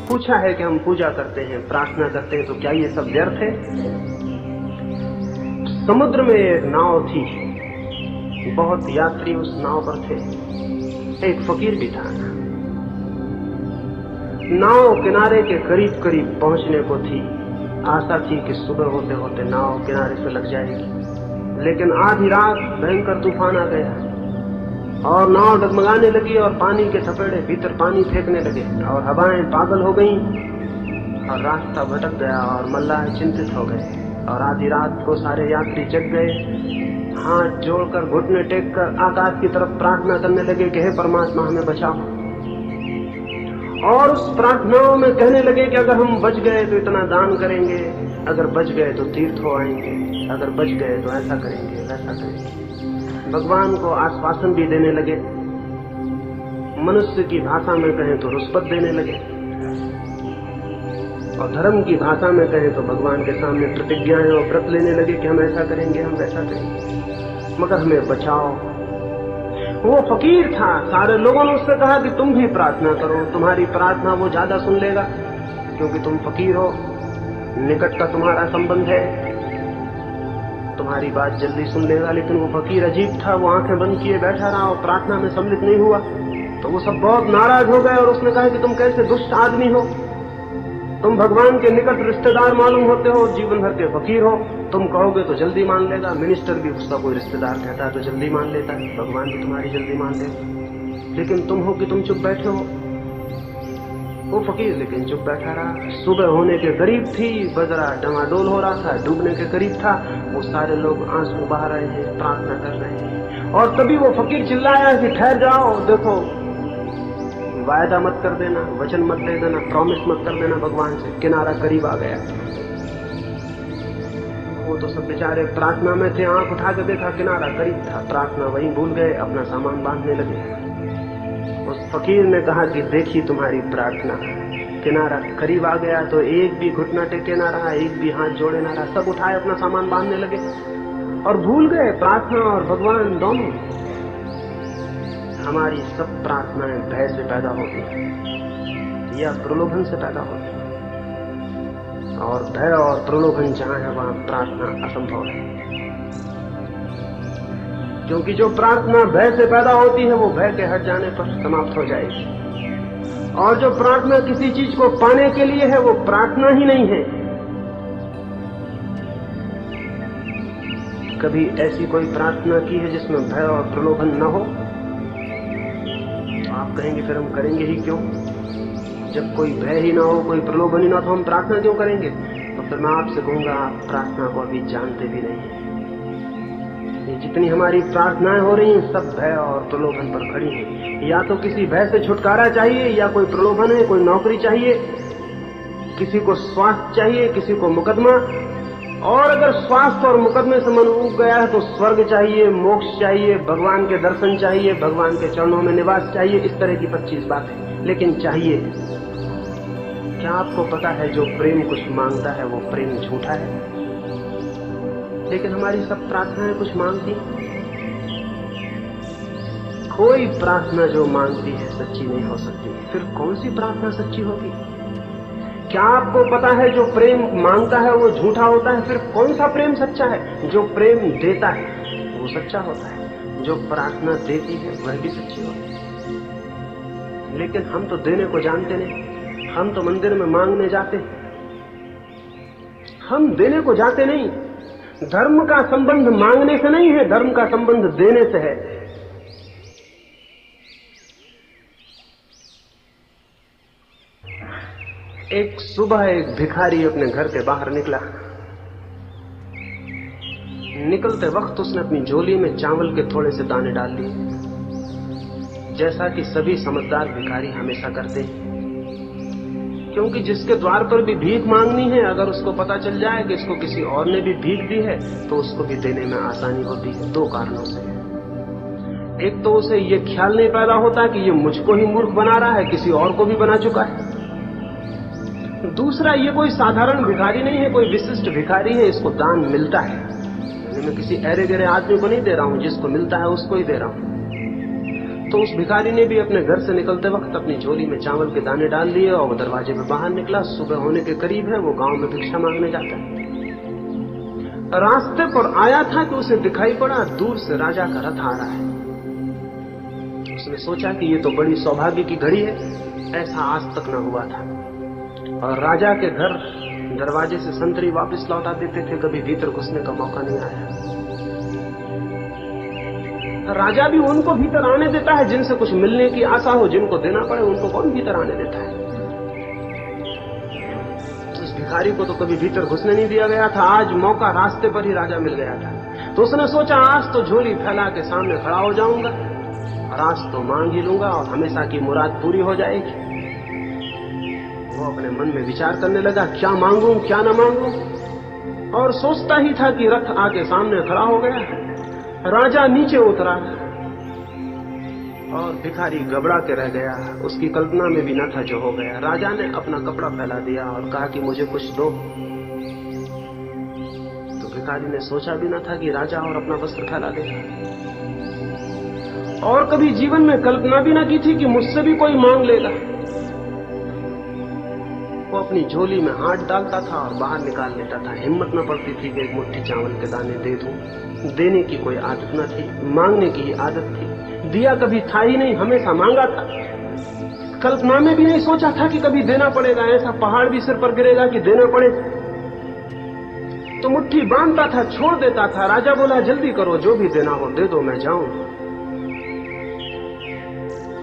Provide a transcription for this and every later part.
पूछा है कि हम पूजा करते हैं, प्रार्थना करते हैं, तो क्या ये सब व्यर्थ है? समुद्र में एक नाव थी, बहुत यात्री उस नाव पर थे, एक फकीर भी था। नाव किनारे के करीब करीब पहुंचने को थी। आशा थी कि सुबह होते होते नाव किनारे से लग जाएगी, लेकिन आधी रात भयंकर तूफान आ गया और नाव डगमगाने लगी और पानी के थपेड़े भीतर पानी फेंकने लगे और हवाएं पागल हो गईं और रास्ता भटक गया और मल्लाह चिंतित हो गए। और आधी रात को सारे यात्री जग गए, हाथ जोड़कर घुटने टेककर आकाश की तरफ प्रार्थना करने लगे कि हे परमात्मा हमें बचाओ। और उस प्रार्थनाओं में कहने लगे कि अगर हम बच गए तो इतना दान करेंगे, अगर बच गए तो तीर्थ हो आएंगे, अगर बच गए तो ऐसा करेंगे वैसा करेंगे। भगवान को आश्वासन भी देने लगे, मनुष्य की भाषा में कहें तो रुष्पत देने लगे, और धर्म की भाषा में कहें तो भगवान के सामने प्रतिज्ञाएं और व्रत लेने लगे कि हम ऐसा करेंगे, हम वैसा करेंगे, मगर हमें बचाओ। वो फकीर था, सारे लोगों ने उससे कहा कि तुम भी प्रार्थना करो, तुम्हारी प्रार्थना वो ज्यादा सुन लेगा क्योंकि तुम फकीर हो, निकट का तुम्हारा संबंध है, तुम्हारी बात जल्दी सुन लेगा। लेकिन वो फकीर अजीब था, वो आंखें बंद किए बैठा रहा और प्रार्थना में सम्मिलित नहीं हुआ। तो वो सब बहुत नाराज हो गए और उसने कहा कि तुम कैसे दुष्ट आदमी हो, तुम भगवान के निकट रिश्तेदार मालूम होते हो, जीवन भर के फकीर हो, तुम कहोगे तो जल्दी मान लेगा, मिनिस्टर भी उसका कोई रिश्तेदार कहता है तो जल्दी मान लेता है, भगवान भी तुम्हारी जल्दी मान लेगा, लेकिन तुम हो कि तुम चुप बैठे हो। वो फकीर लेकिन चुप बैठा रहा। सुबह होने के करीब थी, बजरा डमाडोल हो रहा था, डूबने के करीब था, वो सारे लोग आंसू बहा रहे हैं, प्रार्थना कर रहे हैं। और तभी वो फकीर चिल्लाया कि ठहर जाओ, देखो वायदा मत कर देना, वचन मत दे देना, प्रॉमिस मत कर देना भगवान से, किनारा करीब आ गया। वो तो सब बेचारे प्रार्थना में थे, आंख उठा के देखा किनारा करीब था, प्रार्थना वहीं भूल गए, अपना सामान बांधने लगे। उस फकीर ने कहा कि देखी तुम्हारी प्रार्थना, किनारा करीब आ गया तो एक भी घुटना टेके ना रहा, एक भी हाथ जोड़े ना रहा, सब उठाए अपना सामान बांधने लगे और भूल गए प्रार्थना और भगवान दोनों। हमारी सब प्रार्थनाएं भय से पैदा होती हैं या प्रलोभन से पैदा होती हैं, और भय और प्रलोभन जहां है वहां प्रार्थना असंभव है, क्योंकि जो प्रार्थना भय से पैदा होती है वो भय के हट जाने पर समाप्त हो जाएगी, और जो प्रार्थना किसी चीज को पाने के लिए है वो प्रार्थना ही नहीं है। कभी ऐसी कोई प्रार्थना की है जिसमें भय और प्रलोभन न हो? आप कहेंगे फिर हम करेंगे ही क्यों? जब कोई भय ही ना हो, कोई प्रलोभन ही ना, तो हम प्रार्थना क्यों करेंगे? तो फिर मैं आपसे कहूंगा आप प्रार्थना को अभी जानते भी नहीं हैं। ये जितनी हमारी प्रार्थनाएं हो रही हैं सब भय और प्रलोभन पर खड़ी हैं। या तो किसी भय से छुटकारा चाहिए, या कोई प्रलोभन है, कोई नौकरी चाहिए, किसी को स्वास्थ्य चाहिए, किसी को मुकदमा, और अगर स्वास्थ्य और मुकदमे से मन उब गया है तो स्वर्ग चाहिए, मोक्ष चाहिए, भगवान के दर्शन चाहिए, भगवान के चरणों में निवास चाहिए, इस तरह की 25 बातें, लेकिन चाहिए। क्या आपको पता है जो प्रेम कुछ मांगता है वो प्रेम झूठा है? लेकिन हमारी सब प्रार्थनाएं कुछ मांगती, कोई प्रार्थना जो मांगती है सच्ची नहीं हो सकती। फिर कौन सी प्रार्थना सच्ची होगी? क्या आपको पता है जो प्रेम मांगता है वो झूठा होता है? फिर कौन सा प्रेम सच्चा है? जो प्रेम देता है वो सच्चा होता है, जो प्रार्थना देती है वह भी सच्ची होती है। लेकिन हम तो देने को जानते नहीं, हम तो मंदिर में मांगने जाते, हम देने को जाते नहीं। धर्म का संबंध मांगने से नहीं है, धर्म का संबंध देने से है। एक सुबह एक भिखारी अपने घर के बाहर निकला। निकलते वक्त उसने अपनी झोली में चावल के थोड़े से दाने डाल लिए, जैसा कि सभी समझदार भिखारी हमेशा करते हैं, क्योंकि जिसके द्वार पर भी भीख मांगनी है, अगर उसको पता चल जाए कि इसको किसी और ने भी भीख दी है तो उसको भी देने में आसानी होती है। 2 कारणों से। एक तो उसे ये ख्याल नहीं पैदा होता कि ये मुझको ही मूर्ख बना रहा है, किसी और को भी बना चुका है। दूसरा, ये कोई साधारण भिखारी नहीं है, कोई विशिष्ट भिखारी है, इसको दान मिलता है। मैं किसी अरे गहरे आदमी को नहीं दे रहा हूं, जिसको मिलता है उसको ही दे रहा हूं। तो उस भिखारी ने भी अपने घर से निकलते वक्त अपनी झोली में चावल के दाने डाल लिए और वो दरवाजे पे बाहर निकला। सुबह होने के करीब है, वो गांव में भिक्षा मांगने जाता है। रास्ते पर आया था कि उसे दिखाई पड़ा दूर से राजा का रथ आ रहा है। उसने सोचा कि ये तो बड़ी सौभाग्य की घड़ी है, ऐसा आज तक न हुआ था। और राजा के घर दरवाजे से संतरी वापस लौटा देते थे, कभी भीतर घुसने का मौका नहीं आया। राजा भी उनको भीतर आने देता है जिनसे कुछ मिलने की आशा हो, जिनको देना पड़े उनको कौन भीतर आने देता है। उस भिखारी को तो कभी भीतर घुसने नहीं दिया गया था। आज मौका रास्ते पर ही राजा मिल गया था, तो उसने सोचा आज तो झोली फैला के सामने खड़ा हो जाऊंगा और आज तो मांग ही लूंगा और हमेशा की मुराद पूरी हो जाएगी। वो अपने मन में विचार करने लगा, क्या मांगूं क्या न मांगूं, और सोचता ही था कि रथ आके सामने खड़ा हो गया। राजा नीचे उतरा और भिखारी घबरा के रह गया, उसकी कल्पना में भी न था जो हो गया। राजा ने अपना कपड़ा फैला दिया और कहा कि मुझे कुछ दो। तो भिखारी ने सोचा भी न था कि राजा और अपना वस्त्र फैला देगा, और कभी जीवन में कल्पना भी न की थी कि मुझसे भी कोई मांग लेगा। वो अपनी झोली में हाथ डालता था और बाहर निकाल लेता था। हिम्मत न पड़ती थी कि एक मुट्ठी चावल के दाने दे दूं। देने की कोई आदत न थी, मांगने की ही आदत थी। दिया कभी था ही नहीं, हमेशा मांगा था। कल्पना में भी नहीं सोचा था कि कभी देना पड़ेगा, ऐसा पहाड़ भी सिर पर गिरेगा कि देना पड़े। तो मुट्ठी बांधता था, छोड़ देता था। राजा बोला जल्दी करो, जो भी देना हो दे दो, मैं जाऊं।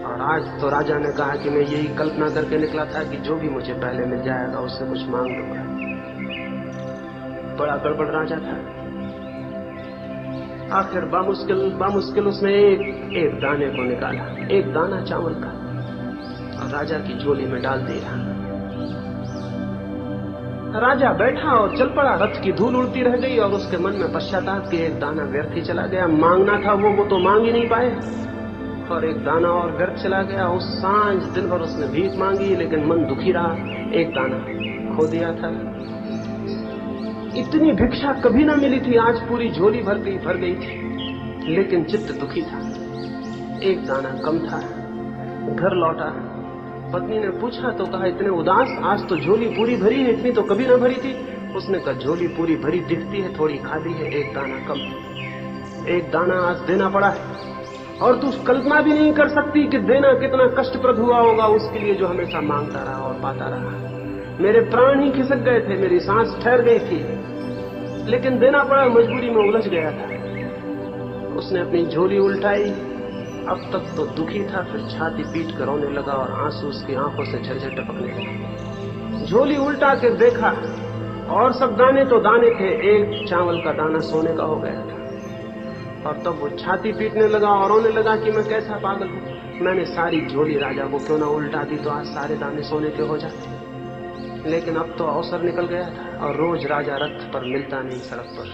और आज तो राजा ने कहा कि मैं यही कल्पना करके निकला था कि जो भी मुझे पहले मिल जाएगा उससे कुछ मांग लूंगा। बड़ा गड़बड़ राजा था। आखिर बामुश्किल उसने एक दाने को निकाला, एक दाना चावल का, और राजा की झोली में डाल दिया। राजा बैठा और चल पड़ा। रथ की धूल उड़ती रह गई और उसके मन में पश्चाताप कि एक दाना व्यर्थ ही चला गया। मांगना था वो तो मांग ही नहीं पाए, और एक दाना और व्यर्थ चला गया। उस सांझ दिन भर उसने भीख मांगी, लेकिन मन दुखी रहा। एक दाना खो दिया था। इतनी भिक्षा कभी ना मिली थी, आज पूरी झोली भर गई थी, लेकिन चित्त दुखी था। एक दाना कम था। घर लौटा, पत्नी ने पूछा तो कहा इतने उदास, आज तो झोली पूरी भरी है, इतनी तो कभी ना भरी थी। उसने कहा झोली पूरी भरी दिखती है, थोड़ी खाली है, एक दाना कम। एक दाना आज देना पड़ा है, और तू कल्पना भी नहीं कर सकती कि देना कितना कष्टप्रद हुआ होगा उसके लिए जो हमेशा मांगता रहा और पाता रहा। मेरे प्राण ही खिसक गए थे, मेरी सांस ठहर गई थी, लेकिन देना पड़ा, मजबूरी में उलझ गया था। उसने अपनी झोली उल्टाई। अब तक तो दुखी था, फिर छाती पीट कर रोने लगा और आंसू उसकी आंखों से झरझर टपकने लगे। झोली उल्टा के देखा और सब दाने तो दाने थे, एक चावल का दाना सोने का हो गया था। और तब वो छाती पीटने लगा और रोने लगा कि मैं कैसा पागल हूं, मैंने सारी झोली राजा को क्यों ना उल्टा दी, तो आज सारे दाने सोने के हो जाते। लेकिन अब तो अवसर निकल गया था, और रोज राजा रथ पर मिलता नहीं सड़क पर।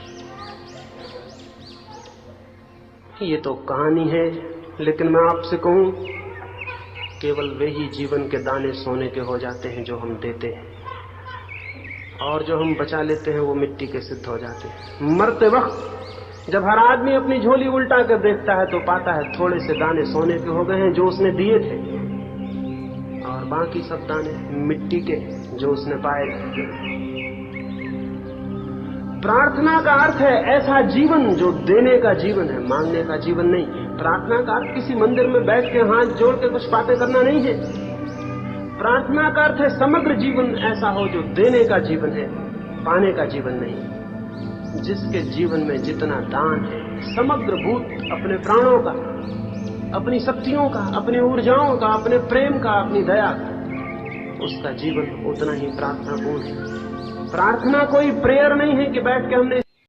ये तो कहानी है, लेकिन मैं आपसे कहूं, केवल वे ही जीवन के दाने सोने के हो जाते हैं जो हम देते हैं, और जो हम बचा लेते हैं वो मिट्टी के सिद्ध हो जाते हैं। मरते वक्त जब हर आदमी अपनी झोली उल्टा कर देखता है तो पाता है थोड़े से दाने सोने के हो गए हैं जो उसने दिए थे, और बाकी सब दाने मिट्टी के जो उसने पाए। प्रार्थना का अर्थ है ऐसा जीवन जो देने का जीवन है, मांगने का जीवन नहीं। प्रार्थना का अर्थ किसी मंदिर में बैठ के हाथ जोड़ के कुछ बातें करना नहीं है। प्रार्थना का अर्थ है समग्र जीवन ऐसा हो जो देने का जीवन है, पाने का जीवन नहीं। जिसके जीवन में जितना दान है, समग्र भूत अपने प्राणों का, अपनी शक्तियों का, अपनी ऊर्जाओं का, अपने प्रेम का, अपनी दया का, उसका जीवन उतना ही प्रार्थनापूर्ण है। प्रार्थना कोई प्रेयर नहीं है कि बैठ के हमने